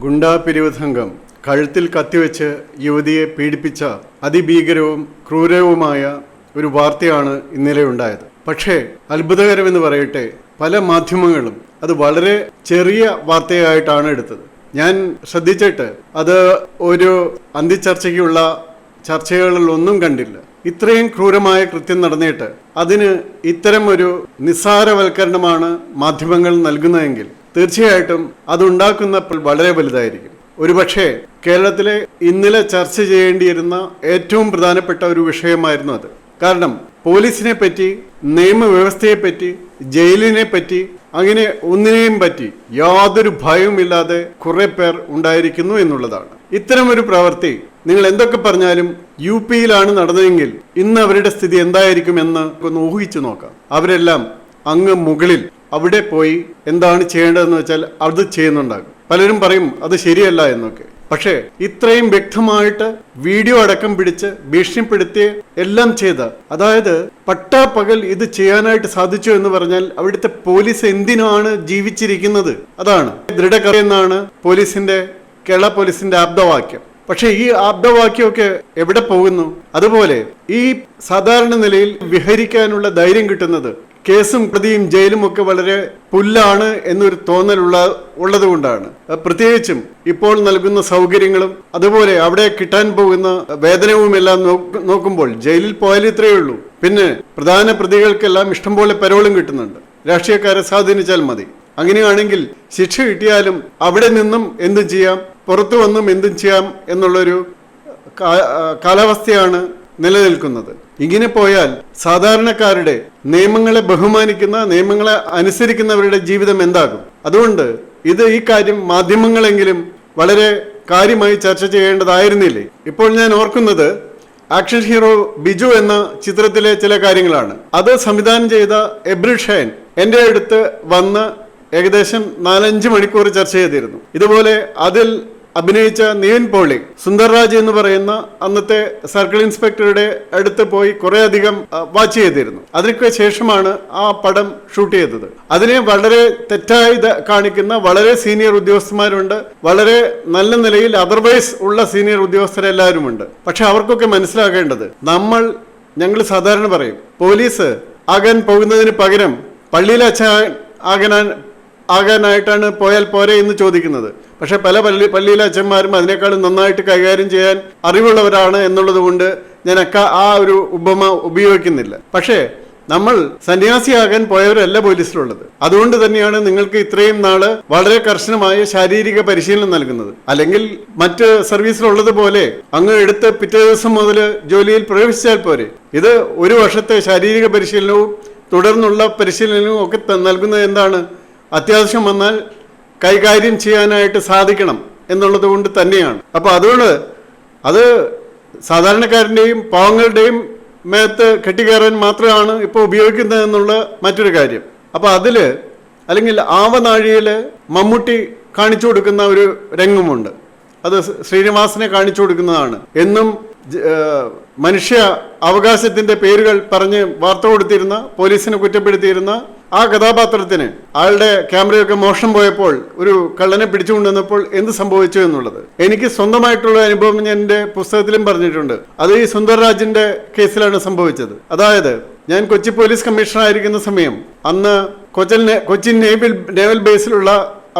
ഗുണ്ടാ പിരിവ് സംഘം കഴുത്തിൽ കത്തിവെച്ച് യുവതിയെ പീഡിപ്പിച്ച അതിഭീകരവും ക്രൂരവുമായ ഒരു വാർത്തയാണ് ഇന്നലെ ഉണ്ടായത്. പക്ഷേ അത്ഭുതകരമെന്ന് പറയട്ടെ, പല മാധ്യമങ്ങളും അത് വളരെ ചെറിയ വാർത്തയായിട്ടാണ് എടുത്തത്. ഞാൻ ശ്രദ്ധിച്ചിട്ട് അത് ഒരു അന്തിച്ചർച്ചയ്ക്കുള്ള ചർച്ചകളിൽ ഒന്നും കണ്ടില്ല. ഇത്രയും ക്രൂരമായ കൃത്യം നടന്നിട്ട് അതിന് ഇത്തരം ഒരു നിസ്സാരവൽക്കരണമാണ് മാധ്യമങ്ങൾ നൽകുന്നതെങ്കിൽ തീർച്ചയായിട്ടും അതുണ്ടാക്കുന്ന വളരെ വലുതായിരിക്കും. ഒരുപക്ഷെ കേരളത്തിലെ ഇന്നലെ ചർച്ച ചെയ്യേണ്ടിയിരുന്ന ഏറ്റവും പ്രധാനപ്പെട്ട ഒരു വിഷയമായിരുന്നു അത്. കാരണം പോലീസിനെ പറ്റി, നിയമവ്യവസ്ഥയെപ്പറ്റി, ജയിലിനെ പറ്റി, അങ്ങനെ ഒന്നിനെയും പറ്റി യാതൊരു ഭയവുമില്ലാതെ കുറെ പേർ ഉണ്ടായിരിക്കുന്നു എന്നുള്ളതാണ്. ഇത്തരമൊരു പ്രവൃത്തി നിങ്ങൾ എന്തൊക്കെ പറഞ്ഞാലും യു പിയിലാണ് നടന്നതെങ്കിൽ ഇന്ന് അവരുടെ സ്ഥിതി എന്തായിരിക്കുമെന്ന് ഒന്ന് ഊഹിച്ചു നോക്കാം. അവരെല്ലാം അങ്ങ് മുകളിൽ അവിടെ പോയി എന്താണ് ചെയ്യേണ്ടതെന്ന് വെച്ചാൽ അത് ചെയ്യുന്നുണ്ടാകും. പലരും പറയും അത് ശരിയല്ല എന്നൊക്കെ. പക്ഷേ ഇത്രയും വ്യക്തമായിട്ട് വീഡിയോ അടക്കം പിടിച്ച് ഭീഷണിപ്പെടുത്തി എല്ലാം ചെയ്ത, അതായത് പട്ടാപ്പകൽ ഇത് ചെയ്യാനായിട്ട് സാധിച്ചു എന്ന് പറഞ്ഞാൽ അവിടുത്തെ പോലീസ് എന്തിനാണ് ജീവിച്ചിരിക്കുന്നത്? അതാണ് ദൃഢകഥയെന്നാണ് കേരള പോലീസിന്റെ ആപ്തവാക്യം. പക്ഷെ ഈ ആപ്തവാക്യമൊക്കെ എവിടെ പോകുന്നു? അതുപോലെ ഈ സാധാരണ നിലയിൽ വിഹരിക്കാനുള്ള ധൈര്യം കിട്ടുന്നത് കേസും പ്രതിയും ജയിലും ഒക്കെ വളരെ പുല്ലാണ് എന്നൊരു ഉള്ളത് കൊണ്ടാണ്. പ്രത്യേകിച്ചും ഇപ്പോൾ നൽകുന്ന സൗകര്യങ്ങളും അതുപോലെ അവിടെ കിട്ടാൻ പോകുന്ന വേതനവും എല്ലാം നോക്കുമ്പോൾ ജയിലിൽ പോയാൽ ഇത്രയേ ഉള്ളൂ. പിന്നെ പ്രധാന പ്രതികൾക്കെല്ലാം ഇഷ്ടംപോലെ പരോളും കിട്ടുന്നുണ്ട്. രാഷ്ട്രീയക്കാരെ സ്വാധീനിച്ചാൽ മതി. അങ്ങനെയാണെങ്കിൽ ശിക്ഷ കിട്ടിയാലും അവിടെ നിന്നും എന്തും ചെയ്യാം, പുറത്തു വന്നും എന്തും ചെയ്യാം എന്നുള്ളൊരു കാലാവസ്ഥയാണ് നിലനിൽക്കുന്നത്. ഇങ്ങനെ പോയാൽ സാധാരണക്കാരുടെ, നിയമങ്ങളെ ബഹുമാനിക്കുന്ന, നിയമങ്ങളെ അനുസരിക്കുന്നവരുടെ ജീവിതം എന്താകും? അതുകൊണ്ട് ഈ കാര്യം മാധ്യമങ്ങളെങ്കിലും വളരെ കാര്യമായി ചർച്ച ചെയ്യേണ്ടതായിരുന്നില്ലേ? ഇപ്പോൾ ഞാൻ ഓർക്കുന്നത് ആക്ഷൻ ഹീറോ ബിജു എന്ന ചിത്രത്തിലെ ചില കാര്യങ്ങളാണ്. അത് സംവിധാനം ചെയ്ത എബ്രിൽ ഷൈൻ എൻ്റെ അടുത്ത് വന്ന് ഏകദേശം 4-5 മണിക്കൂർ ചർച്ച ചെയ്തിരുന്നു. ഇതുപോലെ അതിൽ അഭിനയിച്ച നിവിൻ പോളി, സുന്ദർരാജ് എന്ന് പറയുന്ന അന്നത്തെ സർക്കിൾ ഇൻസ്പെക്ടറുടെ അടുത്ത് പോയി കുറെ അധികം വാച്ച് ചെയ്തിരുന്നു. അതിനൊക്കെ ശേഷമാണ് ആ പടം ഷൂട്ട് ചെയ്തത്. അതിനെ വളരെ തെറ്റായി കാണിക്കുന്ന വളരെ സീനിയർ ഉദ്യോഗസ്ഥന്മാരുണ്ട്, വളരെ നല്ല നിലയിൽ അതർവൈസ് ഉള്ള സീനിയർ ഉദ്യോഗസ്ഥരെല്ലാവരുമുണ്ട്. പക്ഷെ അവർക്കൊക്കെ മനസ്സിലാക്കേണ്ടത്, ഞങ്ങൾ സാധാരണ പറയും പോലീസ് ആകാൻ പോകുന്നതിന് പകരം പള്ളിയിലെ അച്ഛൻ ആകാനായിട്ടാണ് പോയാൽ പോരെ എന്ന് ചോദിക്കുന്നത്. പക്ഷെ പല പള്ളിയിലെ അച്ഛന്മാരും അതിനേക്കാളും നന്നായിട്ട് കൈകാര്യം ചെയ്യാൻ അറിവുള്ളവരാണ് എന്നുള്ളത് കൊണ്ട് ഞാൻ ആ ഒരു ഉപമ ഉപയോഗിക്കുന്നില്ല. പക്ഷേ നമ്മൾ സന്യാസിയാകാൻ പോയവരല്ല പോലീസിലുള്ളത്. അതുകൊണ്ട് തന്നെയാണ് നിങ്ങൾക്ക് ഇത്രയും നാള് വളരെ കർശനമായ ശാരീരിക പരിശീലനം നൽകുന്നത്. അല്ലെങ്കിൽ മറ്റ് സർവീസിലുള്ളത് പോലെ അങ്ങ് എടുത്ത് പിറ്റേ ദിവസം മുതൽ ജോലിയിൽ പ്രവേശിച്ചാൽ പോരെ. ഇത് 1 വർഷത്തെ ശാരീരിക പരിശീലനവും തുടർന്നുള്ള പരിശീലനവും ഒക്കെ നൽകുന്നത് എന്താണ്? അത്യാവശ്യം വന്നാൽ കൈകാര്യം ചെയ്യാനായിട്ട് സാധിക്കണം എന്നുള്ളത് കൊണ്ട് തന്നെയാണ്. അപ്പോൾ അതുകൊണ്ട് അത് സാധാരണക്കാരൻ്റെയും പാവങ്ങളുടെയും മേത്ത് കെട്ടിക്കയറാൻ മാത്രമാണ് ഇപ്പോൾ ഉപയോഗിക്കുന്നത് എന്നുള്ള മറ്റൊരു കാര്യം. അപ്പോൾ അല്ലെങ്കിൽ ആവനാഴിയിൽ മമ്മൂട്ടി കാണിച്ചു കൊടുക്കുന്ന ഒരു രംഗമുണ്ട്. അത് ശ്രീനിവാസനെ കാണിച്ചു കൊടുക്കുന്നതാണ്. എന്നും മനുഷ്യ അവകാശത്തിന്റെ പേരുകൾ പറഞ്ഞ് വാർത്ത കൊടുത്തിരുന്ന, പോലീസിനെ കുറ്റപ്പെടുത്തിയിരുന്ന ആ കഥാപാത്രത്തിന് ആളുടെ ക്യാമറയൊക്കെ മോഷണം പോയപ്പോൾ ഒരു കള്ളനെ പിടിച്ചുകൊണ്ടുവന്നപ്പോൾ എന്ത് സംഭവിച്ചു എന്നുള്ളത് എനിക്ക് സ്വന്തമായിട്ടുള്ള അനുഭവം ഞാൻ എൻ്റെ പുസ്തകത്തിലും പറഞ്ഞിട്ടുണ്ട്. അത് ഈ സുന്ദർരാജിന്റെ കേസിലാണ് സംഭവിച്ചത്. അതായത് ഞാൻ കൊച്ചി പോലീസ് കമ്മീഷണർ ആയിരിക്കുന്ന സമയം അന്ന് കൊച്ചിൻ നേവൽ ബേസിലുള്ള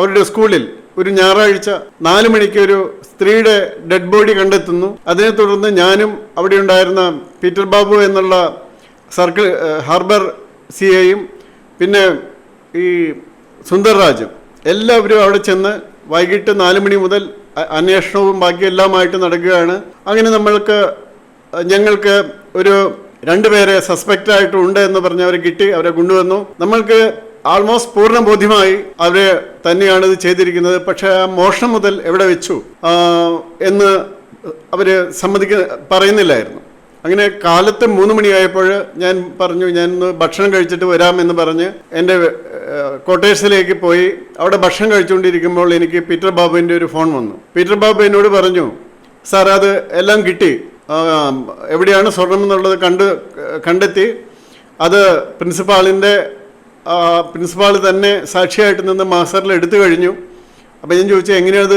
അവരുടെ സ്കൂളിൽ ഒരു ഞായറാഴ്ച 4 മണിക്ക് ഒരു സ്ത്രീയുടെ ഡെഡ് ബോഡി കണ്ടെത്തുന്നു. അതിനെ തുടർന്ന് ഞാനും അവിടെ ഉണ്ടായിരുന്ന പീറ്റർ ബാബു എന്നുള്ള സർക്കിൾ ഹാർബർ CAയും പിന്നെ ഈ സുന്ദർരാജും എല്ലാവരും അവിടെ ചെന്ന് വൈകിട്ട് 4 മണി മുതൽ അന്വേഷണവും ബാക്കിയെല്ലാമായിട്ട് നടക്കുകയാണ്. അങ്ങനെ ഞങ്ങൾക്ക് ഒരു 2 പേരെ സസ്പെക്റ്റ് ആയിട്ടുണ്ട് എന്ന് പറഞ്ഞ് അവരെ കിട്ടി. അവരെ കൊണ്ടുവന്നു. നമ്മൾക്ക് ആൾമോസ്റ്റ് പൂർണ്ണ ബോധ്യമായി അവരെ തന്നെയാണ് ഇത് ചെയ്തിരിക്കുന്നത്. പക്ഷെ ആ മോഷണം മുതൽ എവിടെ വെച്ചു എന്ന് അവര് പറയുന്നില്ലായിരുന്നു. അങ്ങനെ കാലത്ത് 3 മണിയായപ്പോൾ ഞാൻ പറഞ്ഞു, ഞാൻ ഭക്ഷണം കഴിച്ചിട്ട് വരാമെന്ന് പറഞ്ഞ് എൻ്റെ ക്വാർട്ടേഴ്സിലേക്ക് പോയി. അവിടെ ഭക്ഷണം കഴിച്ചുകൊണ്ടിരിക്കുമ്പോൾ എനിക്ക് പീറ്റർ ബാബുവിൻ്റെ ഒരു ഫോൺ വന്നു. പീറ്റർ ബാബു എന്നോട് പറഞ്ഞു, സാർ അത് എല്ലാം കിട്ടി, എവിടെയാണ് സ്വർണം എന്നുള്ളത് കണ്ടെത്തി. അത് പ്രിൻസിപ്പാൾ തന്നെ സാക്ഷിയായിട്ട് നിന്ന് മാസ്റ്ററിൽ എടുത്തു കഴിഞ്ഞു. അപ്പോൾ ഞാൻ ചോദിച്ചു, എങ്ങനെയത്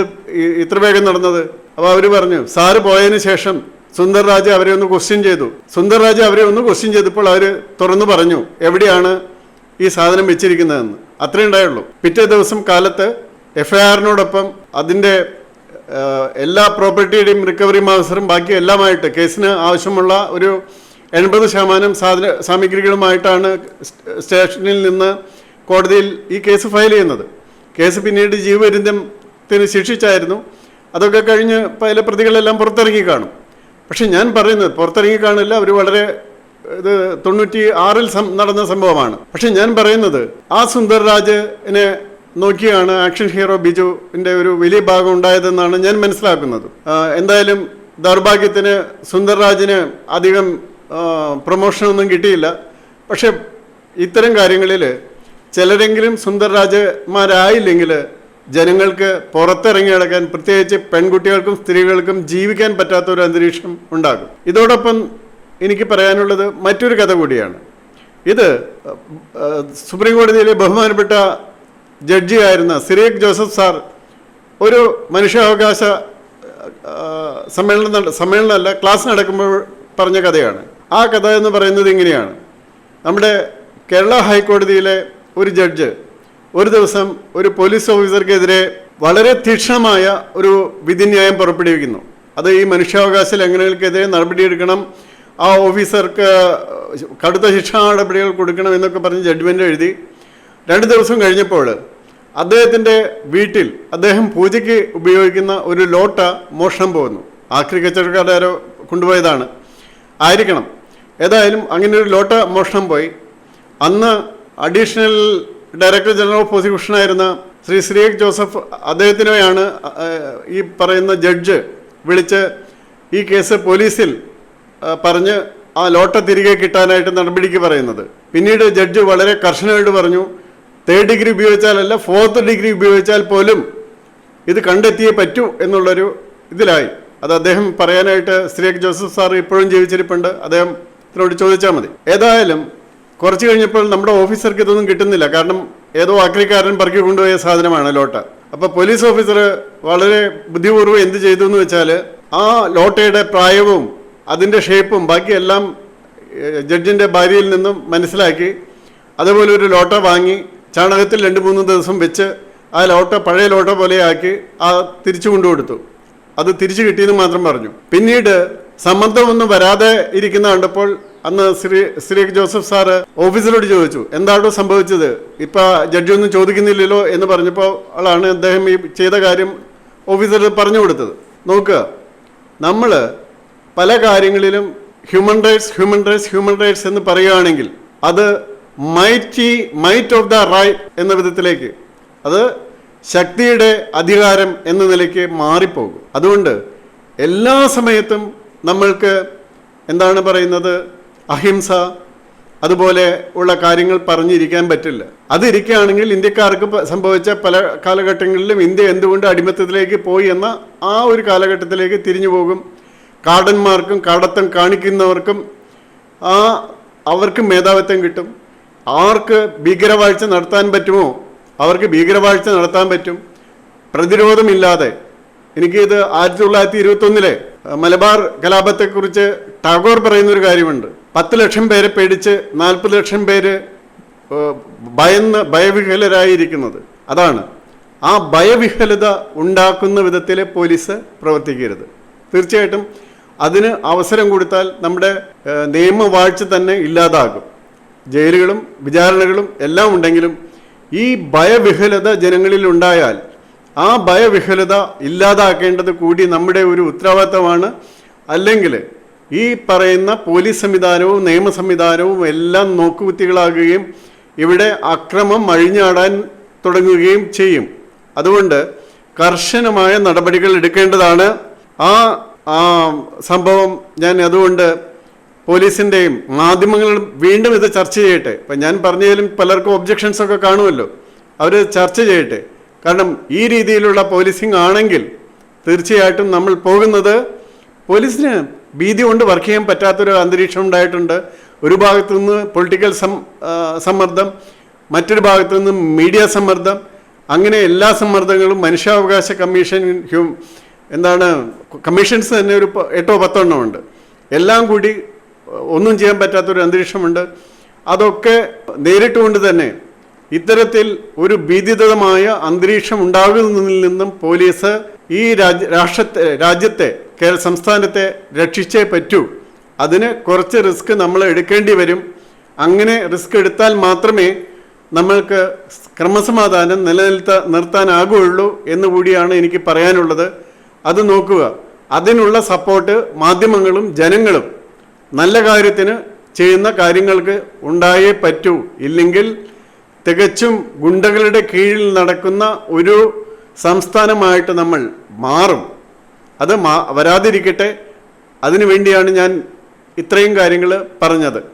ഇത്ര വേഗം നടന്നത്? അപ്പോൾ അവർ പറഞ്ഞു, സാറ് പോയതിന് ശേഷം സുന്ദർ രാജ് അവരെ ഒന്ന് ക്വസ്റ്റ്യൻ ചെയ്തു. സുന്ദർ രാജ് അവരെ ഒന്ന് ക്വസ്റ്റ്യൻ ചെയ്തപ്പോൾ അവർ തുറന്നു പറഞ്ഞു എവിടെയാണ് ഈ സാധനം വെച്ചിരിക്കുന്നതെന്ന്. അത്രേ ഉണ്ടായുള്ളൂ. പിറ്റേ ദിവസം കാലത്ത് FIR-നോടൊപ്പം അതിൻ്റെ എല്ലാ പ്രോപ്പർട്ടിയുടെയും റിക്കവറി മാസ്റ്ററും ബാക്കി എല്ലാമായിട്ട് കേസിന് ആവശ്യമുള്ള ഒരു 80% സാമഗ്രികളുമായിട്ടാണ് സ്റ്റേഷനിൽ നിന്ന് കോടതിയിൽ ഈ കേസ് ഫയൽ ചെയ്യുന്നത്. കേസ് പിന്നീട് ജീവപര്യന്തത്തിന് ശിക്ഷിച്ചായിരുന്നു. അതൊക്കെ കഴിഞ്ഞ് പല പ്രതികളെല്ലാം പുറത്തിറങ്ങി കാണും. പക്ഷെ ഞാൻ പറയുന്നത് പുറത്തിറങ്ങി കാണില്ല, അവർ വളരെ ഇത് 96-ൽ നടന്ന സംഭവമാണ്. പക്ഷെ ഞാൻ പറയുന്നത് ആ സുന്ദർ രാജിനെ നോക്കിയാണ് ആക്ഷൻ ഹീറോ ബിജുവിൻ്റെ ഒരു വലിയ ഭാഗം ഉണ്ടായതെന്നാണ് ഞാൻ മനസ്സിലാക്കുന്നത്. എന്തായാലും ദൗർഭാഗ്യത്തിന് സുന്ദർ രാജിന് അധികം പ്രൊമോഷനൊന്നും കിട്ടിയില്ല. പക്ഷെ ഇത്തരം കാര്യങ്ങളിൽ ചിലരെങ്കിലും സുന്ദർ രാജന്മാരായില്ലെങ്കിൽ ജനങ്ങൾക്ക് പുറത്തിറങ്ങി നടക്കാൻ, പ്രത്യേകിച്ച് പെൺകുട്ടികൾക്കും സ്ത്രീകൾക്കും ജീവിക്കാൻ പറ്റാത്ത ഒരു അന്തരീക്ഷം ഉണ്ടാകും. ഇതോടൊപ്പം എനിക്ക് പറയാനുള്ളത് മറ്റൊരു കഥ കൂടിയാണ്. ഇത് സുപ്രീം കോടതിയിലെ ബഹുമാനപ്പെട്ട ജഡ്ജിയായിരുന്ന സിറിയക് ജോസഫ് സാർ ഒരു മനുഷ്യാവകാശ സമ്മേളനമല്ല ക്ലാസ് നടക്കുമ്പോൾ പറഞ്ഞ കഥയാണ്. ആ കഥ എന്ന് പറയുന്നത് ഇങ്ങനെയാണ്. നമ്മുടെ കേരള ഹൈക്കോടതിയിലെ ഒരു ജഡ്ജ് ഒരു ദിവസം ഒരു പോലീസ് ഓഫീസർക്കെതിരെ വളരെ തീക്ഷ്ണമായ ഒരു വിധിന്യായം പുറപ്പെടുവിക്കുന്നു. അത് ഈ മനുഷ്യാവകാശ ലംഘനങ്ങൾക്കെതിരെ നടപടിയെടുക്കണം, ആ ഓഫീസർക്ക് കടുത്ത ശിക്ഷാ നടപടികൾ കൊടുക്കണം എന്നൊക്കെ പറഞ്ഞ് ജഡ്ജ്മെൻ്റ് എഴുതി. 2 ദിവസം കഴിഞ്ഞപ്പോൾ അദ്ദേഹത്തിൻ്റെ വീട്ടിൽ അദ്ദേഹം പൂജയ്ക്ക് ഉപയോഗിക്കുന്ന ഒരു ലോട്ട മോഷണം പോകുന്നു. ആക്രി കച്ചവടക്കാരോ കൊണ്ടുപോയതാണ് ആയിരിക്കണം. ഏതായാലും അങ്ങനെ ഒരു ലോട്ട മോഷണം പോയി. അന്ന് അഡീഷണൽ ഡയറക്ടർ ജനറൽ ഓഫ് പ്രോസിക്യൂഷനായിരുന്ന ശ്രീ സിറിയക് ജോസഫ് അദ്ദേഹത്തിനെയാണ് ഈ പറയുന്ന ജഡ്ജ് വിളിച്ച് ഈ കേസ് പോലീസിൽ പറഞ്ഞ് ആ ലോട്ട തിരികെ കിട്ടാനായിട്ട് നടപടിക്ക് പറയുന്നത്. പിന്നീട് ജഡ്ജ് വളരെ കർശനമായിട്ട് പറഞ്ഞു, 3rd ഡിഗ്രി ഉപയോഗിച്ചാലല്ല 4th ഡിഗ്രി ഉപയോഗിച്ചാൽ പോലും ഇത് കണ്ടെത്തിയേ പറ്റൂ എന്നുള്ളൊരു ഇതിലായി. അത് അദ്ദേഹം പറയാനായിട്ട് സിറിയക് ജോസഫ് സാർ ഇപ്പോഴും ജീവിച്ചിരിപ്പുണ്ട്, അദ്ദേഹത്തിനോട് ചോദിച്ചാൽ മതി. ഏതായാലും കുറച്ച് കഴിഞ്ഞപ്പോൾ നമ്മുടെ ഓഫീസർക്ക് ഇതൊന്നും കിട്ടുന്നില്ല. കാരണം ഏതോ ആക്രിക്കാരൻ പറക്കി കൊണ്ടുപോയ സാധനമാണ് ലോട്ട. അപ്പോൾ പോലീസ് ഓഫീസർ വളരെ ബുദ്ധിപൂർവ്വം എന്ത് ചെയ്തു എന്ന് വെച്ചാൽ ആ ലോട്ടയുടെ പ്രായവും അതിൻ്റെ ഷേപ്പും ബാക്കിയെല്ലാം ജഡ്ജിൻ്റെ ഭാര്യയിൽ നിന്നും മനസ്സിലാക്കി അതുപോലെ ഒരു ലോട്ട വാങ്ങി ചാണകത്തിൽ 2-3 ദിവസം വെച്ച് ആ ലോട്ട പഴയ ലോട്ട പോലെയാക്കി തിരിച്ചു കൊണ്ടുകൊടുത്തു. അത് തിരിച്ചു കിട്ടിയെന്ന് മാത്രം പറഞ്ഞു. പിന്നീട് സമ്മർദ്ദമൊന്നും വരാതെ ഇരിക്കുന്ന കണ്ടപ്പോൾ അന്ന് സിറിയക് ജോസഫ് സാറ് ഓഫീസറോട് ചോദിച്ചു, എന്താണോ സംഭവിച്ചത്, ഇപ്പം ജഡ്ജി ഒന്നും ചോദിക്കുന്നില്ലല്ലോ എന്ന് പറഞ്ഞപ്പോൾ ആളാണ് അദ്ദേഹം ഈ ചെയ്ത കാര്യം ഓഫീസർ പറഞ്ഞു കൊടുത്തത്. നോക്കുക, നമ്മൾ പല കാര്യങ്ങളിലും ഹ്യൂമൻ റൈറ്റ്സ് എന്ന് പറയുകയാണെങ്കിൽ അത് മൈറ്റ് ഓഫ് ദ റൈറ്റ് എന്ന വിധത്തിലേക്ക്, അത് ശക്തിയുടെ അധികാരം എന്ന നിലയ്ക്ക് മാറിപ്പോകും. അതുകൊണ്ട് എല്ലാ സമയത്തും നമ്മൾക്ക് എന്താണ് പറയുന്നത്, അഹിംസ അതുപോലെ ഉള്ള കാര്യങ്ങൾ പറഞ്ഞിരിക്കാൻ പറ്റില്ല. അതിരിക്കുകയാണെങ്കിൽ ഇന്ത്യക്കാർക്ക് സംഭവിച്ച പല കാലഘട്ടങ്ങളിലും ഇന്ത്യ എന്തുകൊണ്ട് അടിമത്തത്തിലേക്ക് പോയി എന്ന ആ ഒരു കാലഘട്ടത്തിലേക്ക് തിരിഞ്ഞു പോകും. കാടന്മാർക്കും കാടത്തം കാണിക്കുന്നവർക്കും അവർക്ക് മേധാവിത്വം കിട്ടും. ആർക്ക് ഭീകരവാഴ്ച നടത്താൻ പറ്റുമോ അവർക്ക് ഭീകരവാഴ്ച നടത്താൻ പറ്റും, പ്രതിരോധമില്ലാതെ. എനിക്കിത് 1921 മലബാർ കലാപത്തെക്കുറിച്ച് ടാഗോർ പറയുന്നൊരു കാര്യമുണ്ട്. 10 ലക്ഷം പേരെ പേടിച്ച് 40 ലക്ഷം പേര് ഭയവിഹ്വലരായിരിക്കുന്നത്. അതാണ് ആ ഭയവിഹ്വലത ഉണ്ടാക്കുന്ന വിധത്തിൽ പോലീസ് പ്രവർത്തിക്കരുത്. തീർച്ചയായിട്ടും അതിന് അവസരം കൊടുത്താൽ നമ്മുടെ നിയമവാഴ്ച തന്നെ ഇല്ലാതാകും. ജയിലുകളും വിചാരണകളും എല്ലാം ഉണ്ടെങ്കിലും ഈ ഭയവിഹ്വലത ജനങ്ങളിൽ ഉണ്ടായാൽ ആ ഭയവിഹ്വലത ഇല്ലാതാക്കേണ്ടത് കൂടി നമ്മുടെ ഒരു ഉത്തരവാദിത്തമാണ്. അല്ലെങ്കിൽ ഈ പറയുന്ന പോലീസ് സംവിധാനവും നിയമ സംവിധാനവും എല്ലാം നോക്കുകുത്തികളാകുകയും ഇവിടെ അക്രമം അഴിഞ്ഞാടാൻ തുടങ്ങുകയും ചെയ്യും. അതുകൊണ്ട് കർശനമായ നടപടികൾ എടുക്കേണ്ടതാണ്. ആ സംഭവം ഞാൻ അതുകൊണ്ട് പോലീസിൻ്റെയും മാധ്യമങ്ങളും വീണ്ടും ഇത് ചർച്ച ചെയ്യട്ടെ. ഇപ്പം ഞാൻ പറഞ്ഞതിലും പലർക്കും ഒബ്ജക്ഷൻസൊക്കെ കാണുമല്ലോ, അവർ ചർച്ച ചെയ്യട്ടെ. കാരണം ഈ രീതിയിലുള്ള പോലീസിങ് ആണെങ്കിൽ തീർച്ചയായിട്ടും നമ്മൾ പോകുന്നത് പോലീസിന് ഭീതി കൊണ്ട് വർക്ക് ചെയ്യാൻ പറ്റാത്തൊരു അന്തരീക്ഷം ഉണ്ടായിട്ടുണ്ട്. ഒരു ഭാഗത്തു നിന്ന് പൊളിറ്റിക്കൽ സമ്മർദ്ദം, മറ്റൊരു ഭാഗത്തു നിന്ന് മീഡിയ സമ്മർദ്ദം, അങ്ങനെ എല്ലാ സമ്മർദ്ദങ്ങളും മനുഷ്യാവകാശ കമ്മീഷൻ കമ്മീഷൻസ് തന്നെ ഒരു 8 or 10 ഉണ്ട്. എല്ലാം കൂടി ഒന്നും ചെയ്യാൻ പറ്റാത്തൊരു അന്തരീക്ഷമുണ്ട്. അതൊക്കെ നേരിട്ടുകൊണ്ട് തന്നെ ഇത്തരത്തിൽ ഒരു ഭീതിതമായ അന്തരീക്ഷം ഉണ്ടാകുന്നതിൽ നിന്നും പോലീസ് ഈ രാജ്യത്തെ സംസ്ഥാനത്തെ രക്ഷിച്ചേ പറ്റൂ. അതിന് കുറച്ച് റിസ്ക് നമ്മൾ എടുക്കേണ്ടി വരും. അങ്ങനെ റിസ്ക് എടുത്താൽ മാത്രമേ നമ്മൾക്ക് ക്രമസമാധാനം നിർത്താനാകുകയുള്ളൂ എന്നുകൂടിയാണ് എനിക്ക് പറയാനുള്ളത്. അത് നോക്കുക. അതിനുള്ള സപ്പോർട്ട് മാധ്യമങ്ങളും ജനങ്ങളും നല്ല കാര്യത്തിന് ചെയ്യുന്ന കാര്യങ്ങൾക്ക് ഉണ്ടായേ പറ്റൂ. ഇല്ലെങ്കിൽ തികച്ചും ഗുണ്ടകളുടെ കീഴിൽ നടക്കുന്ന ഒരു സംസ്ഥാനമായിട്ട് നമ്മൾ മാറും. അത് വരാതിരിക്കട്ടെ. അതിനു വേണ്ടിയാണ് ഞാൻ ഇത്രയും കാര്യങ്ങൾ പറഞ്ഞത്.